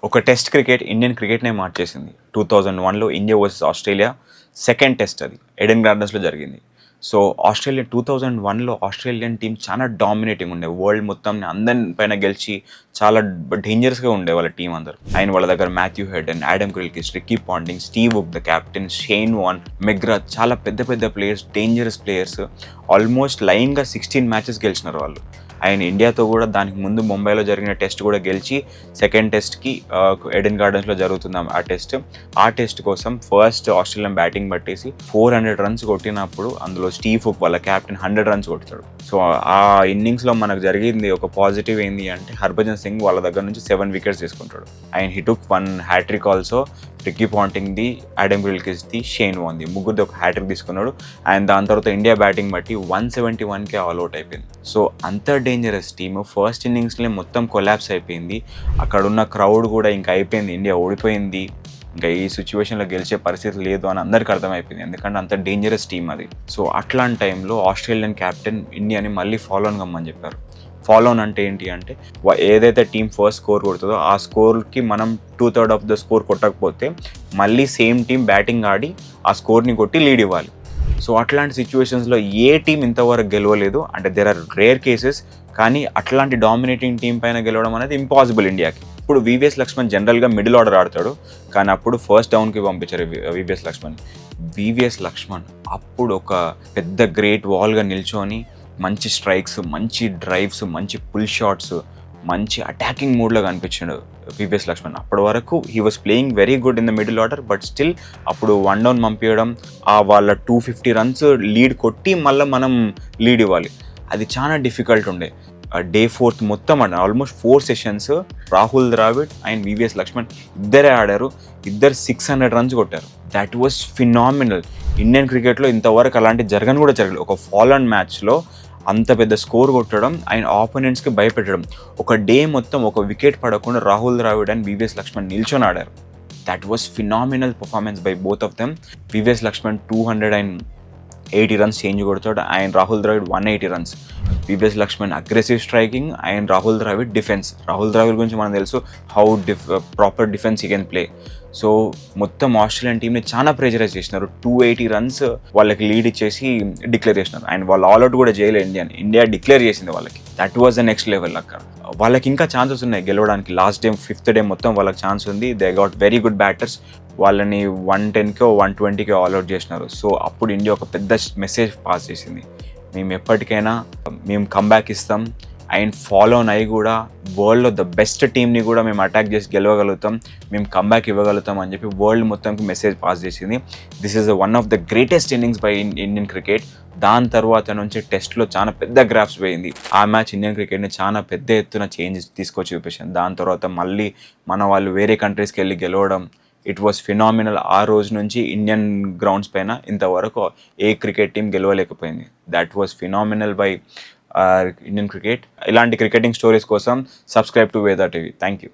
ఒక test cricket Indian క్రికెట్నే మార్చేసింది. 2001లో India versus Australia second test అది ఎడెన్ గార్డెన్స్లో జరిగింది. సో ఆస్ట్రేలియా 2001లో ఆస్ట్రేలియన్ టీం చాలా డామినేటింగ్ ఉండే, వరల్డ్ మొత్తం అందరి పైన గెలిచి చాలా డేంజరస్గా ఉండే వాళ్ళ టీం అందరు. వాళ్ళ దగ్గర Matthew Hayden, Adam Gilchrist, Ricky Ponting, Steve Waugh the captain, Shane Warne, McGrath, చాలా పెద్ద పెద్ద ప్లేయర్స్, డేంజరస్ ప్లేయర్స్. ఆల్మోస్ట్ లైన్గా 16 మ్యాచెస్ గెలిచినారు వాళ్ళు. ఇండియాతో కూడా దానికి ముందు ముంబైలో జరిగిన టెస్ట్ కూడా గెలిచి సెకండ్ టెస్ట్కి ఎడెన్ గార్డెన్స్లో జరుగుతుంది ఆ టెస్ట్ కోసం ఫస్ట్ ఆస్ట్రేలియన్ బ్యాటింగ్ పట్టేసి 400 రన్స్ కొట్టినప్పుడు అందులో స్టీవ్ వుక్ వాళ్ళ క్యాప్టెన్ 100 రన్స్ కొడతాడు. సో ఆ ఇన్నింగ్స్లో మనకు జరిగింది ఒక పాజిటివ్ ఏంది అంటే హర్భజన్ సింగ్ వాళ్ళ దగ్గర నుంచి 7 వికెట్స్ తీసుకుంటాడు. He took 1 hat trick also. Ricky పాంటింగ్ది, ఆడమ్ గిల్క్రిస్ట్ది, షేన్ వాన్ది, ముగ్గురిది ఒక హ్యాట్రిక్ తీసుకున్నాడు. దాని తర్వాత ఇండియా బ్యాటింగ్ బట్టి 171కే ఆల్అౌట్ అయిపోయింది. సో అంత డేంజరస్ టీము ఫస్ట్ ఇన్నింగ్స్లో మొత్తం కొలాప్స్ అయిపోయింది. అక్కడ ఉన్న క్రౌడ్ కూడా ఇంకా అయిపోయింది, ఇండియా ఓడిపోయింది, ఇంకా ఈ సిచ్యువేషన్లో గెలిచే పరిస్థితి లేదు అని అందరికీ అర్థమైపోయింది, ఎందుకంటే అంత డేంజరస్ టీం అది. సో అట్లాంటి టైంలో ఆస్ట్రేలియన్ క్యాప్టెన్ ఇండియాని మళ్ళీ ఫాలో ఆన్ కమ్మని చెప్పారు. ఫాలో ఆన్ అంటే ఏంటి అంటే, ఏదైతే టీం ఫస్ట్ స్కోర్ కొడుతుందో ఆ స్కోర్కి మనం 2/3 ఆఫ్ ద స్కోర్ కొట్టకపోతే మళ్ళీ సేమ్ టీం బ్యాటింగ్ ఆడి ఆ స్కోర్ని కొట్టి లీడ్ ఇవ్వాలి. సో అట్లాంటి సిచ్యువేషన్స్లో ఏ టీం ఇంతవరకు గెలవలేదు. అంటే దేర్ ఆర్ రేర్ కేసెస్, కానీ అట్లాంటి డామినేటింగ్ టీం పైన గెలవడం అనేది ఇంపాసిబుల్ ఇండియాకి. ఇప్పుడు వివిఎస్ లక్ష్మణ్ జనరల్గా మిడిల్ ఆర్డర్ ఆడతాడు, కానీ అప్పుడు ఫస్ట్ డౌన్కి పంపించారు వివిఎస్ లక్ష్మణ్. వివిఎస్ లక్ష్మణ్ అప్పుడు ఒక పెద్ద గ్రేట్ వాల్గా నిల్చొని మంచి స్ట్రైక్స్, మంచి డ్రైవ్స్, మంచి పుల్ షాట్స్, మంచి అటాకింగ్ మూడ్లో కనిపించాడు వివిఎస్ లక్ష్మణ్. అప్పటి వరకు he was playing very good in the middle order, but still అప్పుడు 1 డౌన్ పంపించడం, వాళ్ళ 250 రన్స్ లీడ్ కొట్టి మళ్ళీ మనం లీడ్ ఇవ్వాలి, అది చాలా డిఫికల్ట్ ఉండే. డే 4 మొత్తం almost 4 sessions Rahul Dravid and VVS Laxman ఇద్దరే ఆడారు. ఇద్దరు 600 రన్స్ కొట్టారు. That was phenomenal. ఇండియన్ క్రికెట్లో ఇంతవరకు అలాంటి జరగలేదు. ఒక ఫాలోన్ మ్యాచ్లో అంత పెద్ద స్కోర్ కొట్టడం, ఆపోనెంట్స్కి భయపెట్టడం, ఒక డే మొత్తం ఒక వికెట్ పడకుండా రాహుల్ ద్రావిడ్ అండ్ వివిఎస్ లక్ష్మణ్ నిల్చొని ఆడారు. That was phenomenal performance by both of them. VVS Laxman 280 runs చేంజ్ కొడతాడు, Rahul Dravid 180 runs. VVS Laxman aggressive striking, Rahul Dravid defence. Rahul Dravid గురించి మనకు తెలుసు, how proper defence he can play. So మొత్తం ఆస్ట్రేలియన్ టీంని చాలా ప్రెజరైజ్ చేసినారు. 280 రన్స్ వాళ్ళకి లీడ్ ఇచ్చేసి డిక్లేర్ చేసినారు. వాళ్ళు ఆల్అౌట్ కూడా చేయలేదు, ఇండియా డిక్లేర్ చేసింది వాళ్ళకి. That was the next level. అక్కడ వాళ్ళకి ఇంకా ఛాన్సెస్ ఉన్నాయి గెలవడానికి. లాస్ట్ డే 5th డే మొత్తం వాళ్ళకి ఛాన్స్ ఉంది. They got very good batters. వాళ్ళని 110కో 120కో ఆల్అౌట్ చేసినారు. సో అప్పుడు ఇండియా ఒక పెద్ద మెసేజ్ పాస్ చేసింది, మేము ఎప్పటికైనా మేము కంబ్యాక్ ఇస్తాం, ఫాలో ఆన్ అయ్యి కూడా వరల్డ్లో ద బెస్ట్ టీమ్ని కూడా మేము అటాక్ చేసి గెలవగలుగుతాం, మేము కంబ్యాక్ ఇవ్వగలుగుతాం అని చెప్పి వరల్డ్ మొత్తంకి మెసేజ్ పాస్ చేసింది. This is one of the greatest innings by Indian cricket. దాని తర్వాత నుంచి టెస్ట్లో చాలా పెద్ద గ్రాఫ్స్ పోయింది. ఆ మ్యాచ్ ఇండియన్ క్రికెట్ని చాలా పెద్ద ఎత్తున చేంజ్ తీసుకొచ్చి చూపించింది. దాని తర్వాత మళ్ళీ మన వాళ్ళు వేరే కంట్రీస్కి వెళ్ళి గెలవడం, ఇట్ వాస్ ఫినామినల్. ఆ రోజు నుంచి ఇండియన్ గ్రౌండ్స్ పైన ఇంతవరకు ఏ క్రికెట్ టీం గెలవలేకపోయింది. That was phenomenal by Indian cricket. ఇలాంటి క్రికెటింగ్ స్టోరీస్ కోసం subscribe to Veda TV. Thank you.